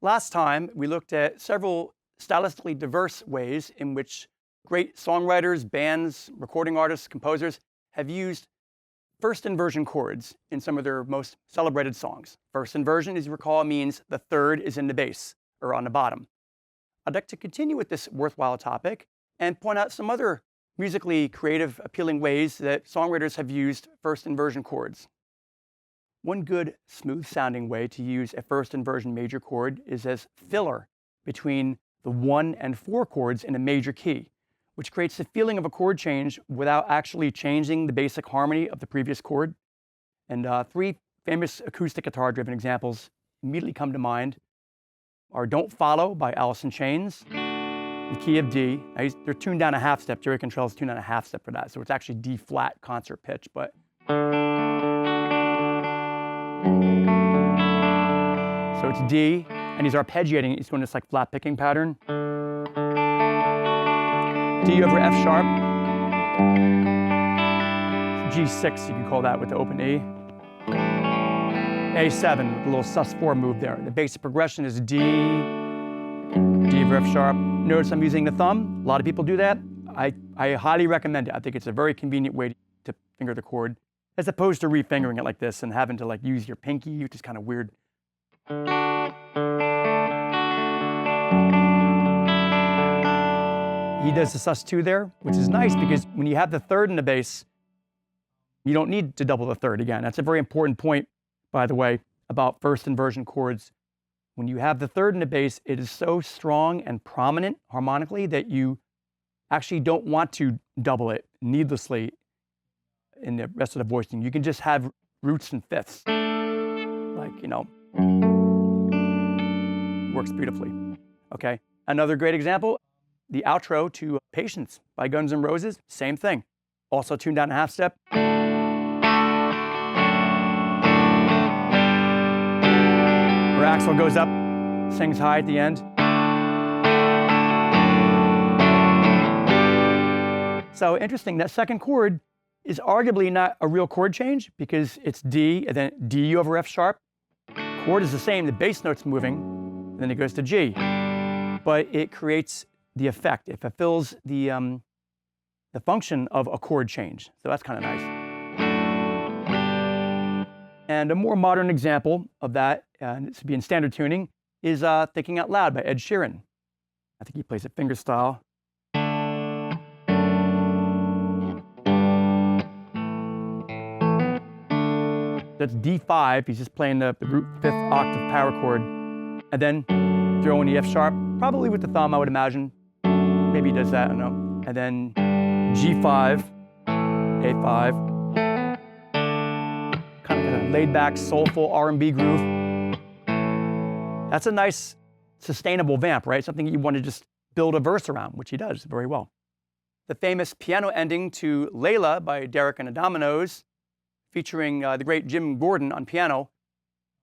Last time, we looked at several stylistically diverse ways in which great songwriters, bands, recording artists, composers have used first inversion chords in some of their most celebrated songs. First inversion, as you recall, means the third is in the bass or on the bottom. I'd like to continue with this worthwhile topic and point out some other musically creative, appealing ways that songwriters have used first inversion chords. One good, smooth-sounding way to use a first inversion major chord is as filler between the 1 and 4 chords in a major key, which creates the feeling of a chord change without actually changing the basic harmony of the previous chord. And 3 famous acoustic guitar-driven examples immediately come to mind are Don't Follow by Alice in Chains, the key of D. They're tuned down a half step. Jerry Cantrell's tuned down a half step for that, so it's actually D flat concert pitch, but so it's D, and he's arpeggiating. He's doing this like flat picking pattern. D over F sharp. G6, you can call that with the open E. A7 with a little sus4 move there. The basic progression is D, D over F sharp. Notice I'm using the thumb. A lot of people do that. I highly recommend it. I think it's a very convenient way to finger the chord, as opposed to refingering it like this and having to like use your pinky, which is kind of weird. He does the sus2 there, which is nice because when you have the third in the bass, you don't need to double the third again. That's a very important point, by the way, about first inversion chords. When you have the third in the bass, it is so strong and prominent harmonically that you actually don't want to double it needlessly in the rest of the voicing. You can just have roots and fifths. Like, works beautifully. Okay, another great example, the outro to Patience by Guns N' Roses, same thing. Also tuned down a half step. Where Axl goes up, sings high at the end. So interesting, that second chord is arguably not a real chord change because it's D and then D over F sharp. Chord is the same, the bass note's moving, and then it goes to G. But it creates the effect. It fulfills the function of a chord change. So that's kind of nice. And a more modern example of that, and this would be in standard tuning, is Thinking Out Loud by Ed Sheeran. I think he plays it fingerstyle. That's D5, he's just playing the root 5th octave power chord, and then throw in the F sharp, probably with the thumb, I would imagine. Maybe he does that, I don't know. And then G5, A5, kind of a laid-back, soulful R&B groove. That's a nice, sustainable vamp, right? Something you want to just build a verse around, which he does very well. The famous piano ending to Layla by Derek and the Dominoes, featuring the great Jim Gordon on piano.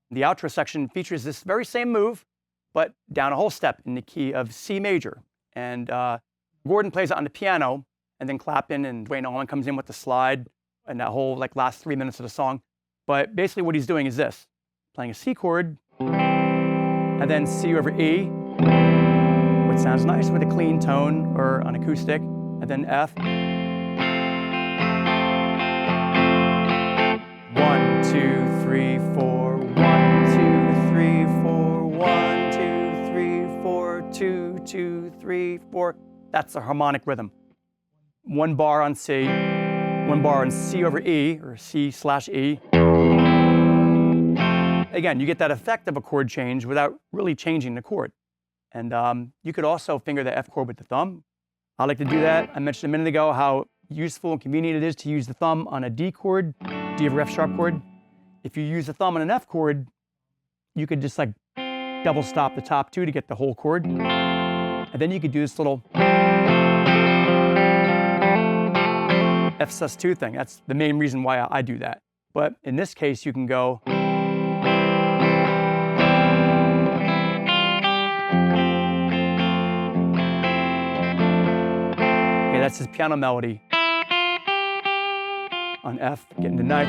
The outro section features this very same move, but down a whole step in the key of C major. And Gordon plays it on the piano, and then Clapton and Dwayne Allman comes in with the slide and that whole last 3 minutes of the song. But basically what he's doing is this, playing a C chord, and then C over E, which sounds nice with a clean tone or an acoustic, and then F. 1, 2, 3, 4, 1, 2, 3, 4, 1, 2, 3, 4, 2, 2, 3, 4. That's the harmonic rhythm. 1 bar on C, 1 bar on C over E, or C/E. Again, you get that effect of a chord change without really changing the chord. And you could also finger the F chord with the thumb. I like to do that. I mentioned a minute ago how useful and convenient it is to use the thumb on a D chord, D over F sharp chord. If you use the thumb on an F chord, you could just double stop the top 2 to get the whole chord. And then you could do this little F sus2 thing. That's the main reason why I do that. But in this case, you can go. Okay, that's his piano melody on F, getting the knife.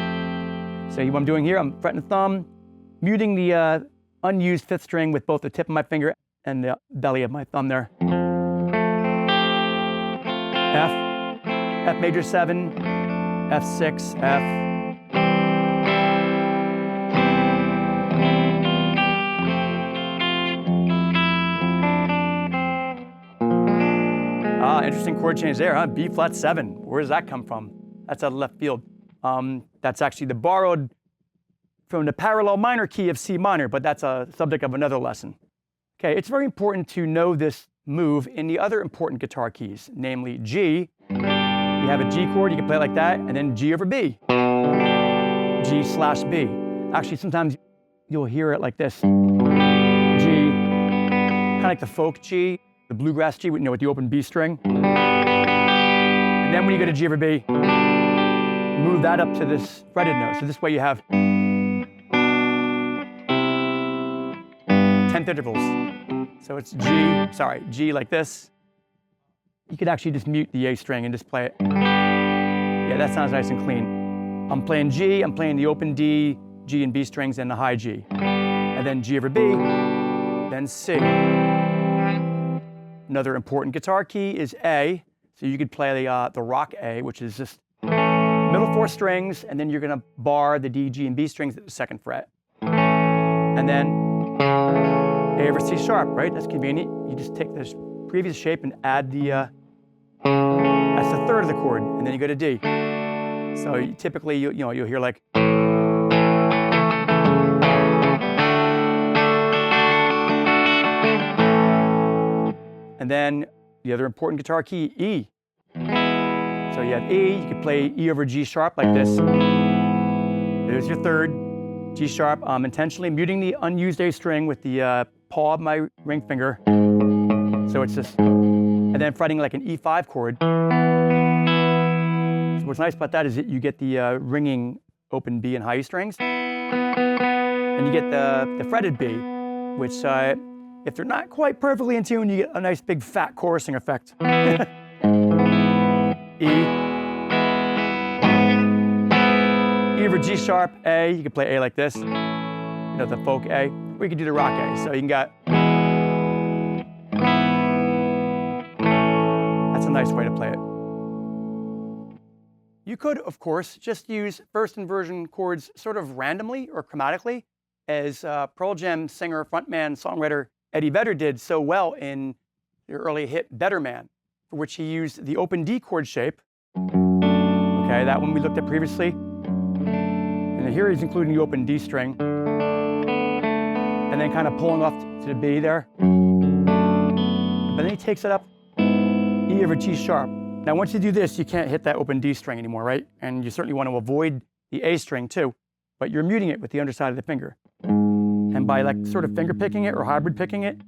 So what I'm doing here, I'm fretting the thumb, muting the unused fifth string with both the tip of my finger and the belly of my thumb there. F major 7, F6, F. Interesting chord change there, huh? B flat 7. Where does that come from? That's out of left field. That's actually the borrowed from the parallel minor key of C minor, but that's a subject of another lesson. Okay, it's very important to know this move in the other important guitar keys, namely G. You have a G chord, you can play it like that, and then G over B. G/B. Actually, sometimes you'll hear it like this. G, kind of like the folk G, the bluegrass G, with the open B string. And then when you go to G over B, move that up to this fretted note. So this way you have 10th intervals. So it's G like this. You could actually just mute the A string and just play it. Yeah, that sounds nice and clean. I'm playing G, I'm playing the open D, G and B strings, and the high G. And then G over B, then C. Another important guitar key is A. So you could play the rock A, which is just middle 4 strings, and then you're going to bar the D, G, and B strings at the 2nd fret. And then A over C sharp, right? That's convenient. You just take this previous shape and add the, that's the 3rd of the chord, and then you go to D. So typically, you'll hear like, and then the other important guitar key, E. So you have E, you could play E over G sharp like this. There's your 3rd, G sharp. I'm intentionally muting the unused A string with the paw of my ring finger. So it's just, and then fretting like an E5 chord. So what's nice about that is that you get the ringing open B and high E strings. And you get the fretted B, which if they're not quite perfectly in tune, you get a nice big fat chorusing effect. E over G sharp, A, you can play A like this, the folk A, or you can do the rock A. So you can get, that's a nice way to play it. You could, of course, just use first inversion chords sort of randomly or chromatically, as Pearl Jam singer, frontman, songwriter Eddie Vedder did so well in the early hit Better Man, for which he used the open D chord shape. Okay, that one we looked at previously. And here he's including the open D string. And then kind of pulling off to the B there. But then he takes it up, E over G sharp. Now once you do this, you can't hit that open D string anymore, right? And you certainly want to avoid the A string too, but you're muting it with the underside of the finger. And by like sort of finger picking it or hybrid picking it,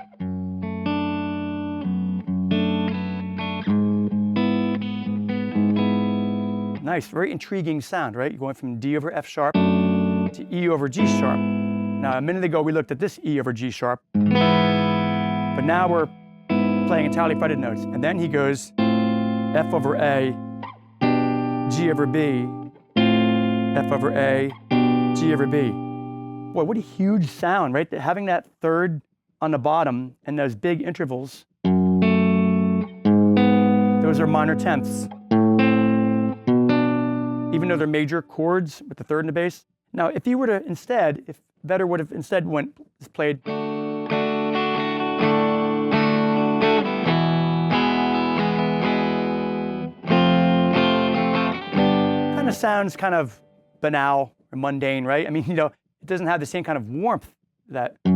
nice, very intriguing sound, right? You're going from D over F sharp to E over G sharp. Now, a minute ago, we looked at this E over G sharp, but now we're playing entirely fretted notes. And then he goes F over A, G over B, F over A, G over B. Boy, what a huge sound, right? Having that 3rd on the bottom and those big intervals, those are minor 10ths. Even though they're major chords with the 3rd in the bass. Now, if you were to instead, if Vedder would have instead played, kind of sounds kind of banal or mundane, right? I mean, it doesn't have the same kind of warmth that. These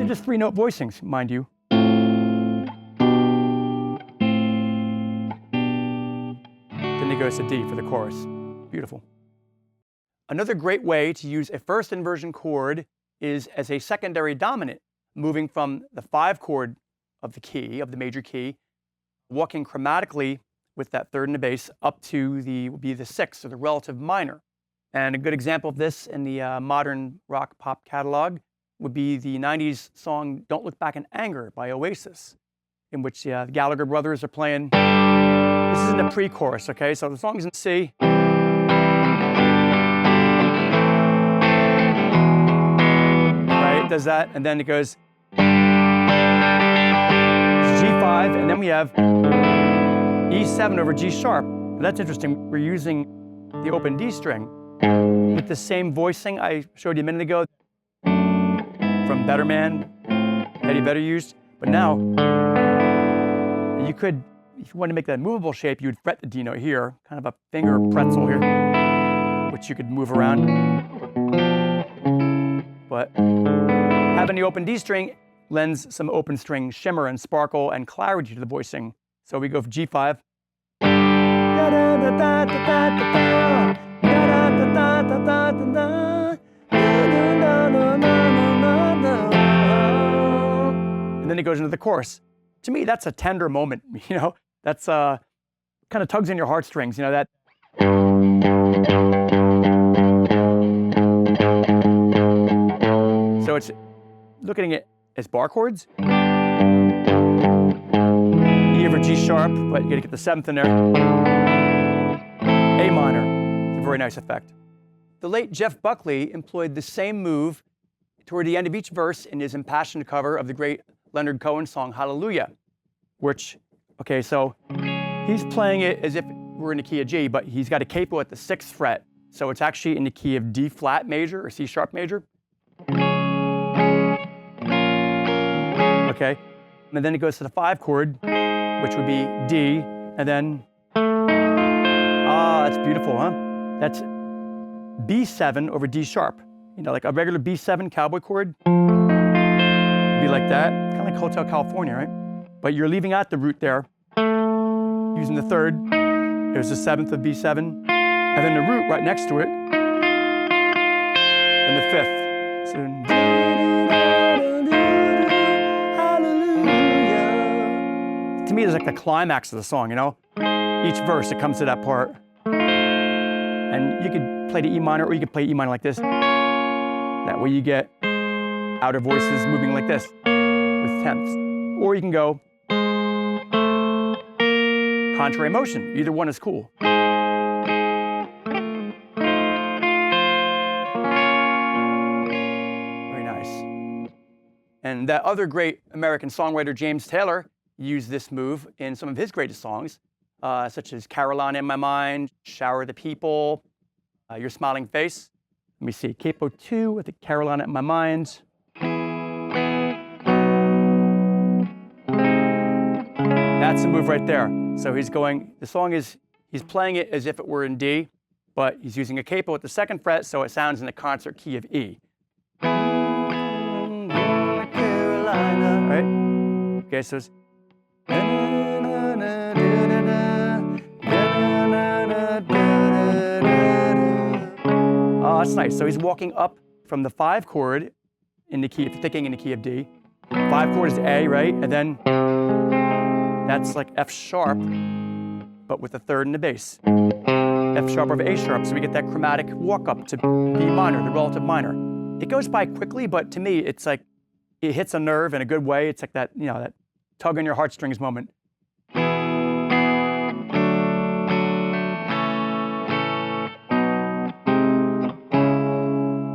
are just 3-note voicings, mind you. Then it goes to D for the chorus. Beautiful. Another great way to use a first inversion chord is as a secondary dominant, moving from the 5 chord of the key, of the major key, walking chromatically with that 3rd in the bass up to the 6th, or the relative minor. And a good example of this in the modern rock pop catalog would be the 90s song Don't Look Back in Anger by Oasis, in which the Gallagher brothers are playing. This is in the pre-chorus, okay? So the song is in C. it does that, and then it goes G5, and then we have E7 over G sharp. That's interesting. We're using the open D string with the same voicing I showed you a minute ago from Better Man, Eddie Vedder used. But now, you could, if you wanted to make that a movable shape, you would fret the D note here, kind of a finger pretzel here, which you could move around. But having the open D string lends some open string shimmer and sparkle and clarity to the voicing. So we go for G5. And then it goes into the chorus. To me, that's a tender moment, you know? That's kind of tugs on your heartstrings, you know, that. So it's looking at it as bar chords. E over G sharp, but you gotta get the 7th in there. A minor, it's a very nice effect. The late Jeff Buckley employed the same move toward the end of each verse in his impassioned cover of the great Leonard Cohen song, Hallelujah, which, okay, so he's playing it as if we're in the key of G, but he's got a capo at the 6th fret, so it's actually in the key of D flat major or C sharp major. Okay, and then it goes to the 5 chord, which would be D, and then, that's beautiful, huh? That's B7 over D sharp. You know, like a regular B7 cowboy chord would be like that, kind of like Hotel California, right? But you're leaving out the root there, using the 3rd. There's the 7th of B7, and then the root right next to it, and the 5th. So, hallelujah. To me, it's like the climax of the song, you know? Each verse, it comes to that part. And you could play the E minor, or you could play E minor like this. That way you get outer voices moving like this with 10ths. Or you can go contrary motion. Either one is cool. Very nice. And that other great American songwriter, James Taylor, used this move in some of his greatest songs, such as Carolina in My Mind, Shower the People, Your Smiling Face. Let me see, capo 2 with the Carolina in My Mind. That's the move right there. So he's going, the song is, he's playing it as if it were in D, but he's using a capo at the 2nd fret, so it sounds in the concert key of E. Carolina, right? Okay, so it's. Oh, that's nice. So he's walking up from the 5 chord in the key, if you're thinking in the key of D. 5 chord is A, right? And then that's like F sharp, but with the 3rd in the bass. F sharp over A sharp, so we get that chromatic walk up to B minor, the relative minor. It goes by quickly, but to me, it's like, it hits a nerve in a good way. It's like that, you know, that tug on your heartstrings moment.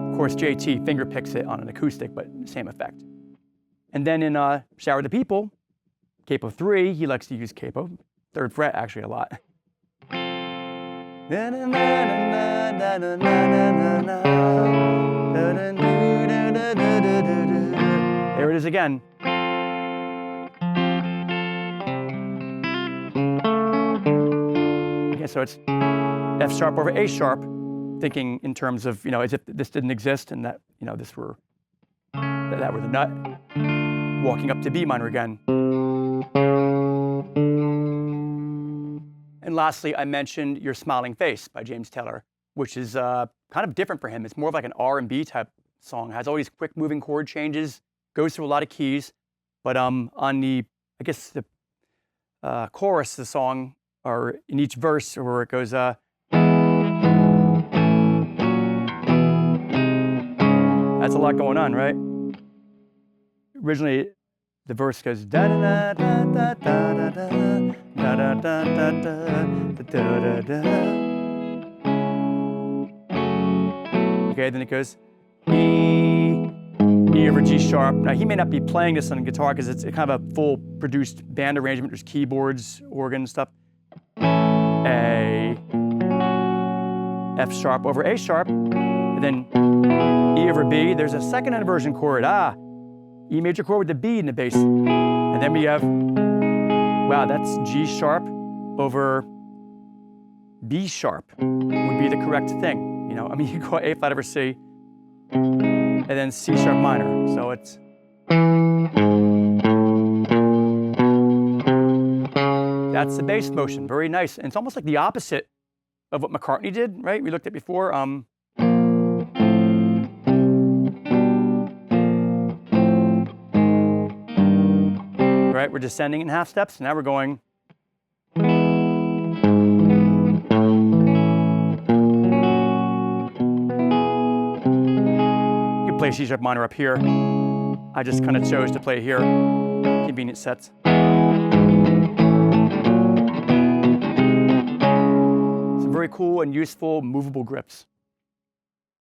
Of course, JT finger picks it on an acoustic, but same effect. And then in Shower the People, capo 3, he likes to use capo, 3rd fret actually a lot. There it is again. Okay, so it's F sharp over A sharp, thinking in terms of, you know, as if this didn't exist and that, you know, this were, that were the nut. Walking up to B minor again. And lastly, I mentioned Your Smiling Face by James Taylor, which is kind of different for him. It's more of like an R&B type song. Has all these quick moving chord changes, goes through a lot of keys. But on the, I guess the chorus of the song, or in each verse where it goes, that's a lot going on, right? Originally, the verse goes da da da da da da da da da da da da da. Okay, then it goes E over G sharp. Now he may not be playing this on guitar because it's kind of a full produced band arrangement. There's keyboards, organ stuff. A, F sharp over A sharp, and then E over B. There's a second inversion chord. E major chord with the B in the bass. And then we have, wow, that's G sharp over B sharp would be the correct thing. You know, I mean, you go A flat over C, and then C sharp minor. So it's. That's the bass motion, very nice. And it's almost like the opposite of what McCartney did, right? We looked at before. Right, we're descending in half steps. Now we're going. You can play C sharp minor up here. I just kind of chose to play here. Convenient sets. Some very cool and useful movable grips.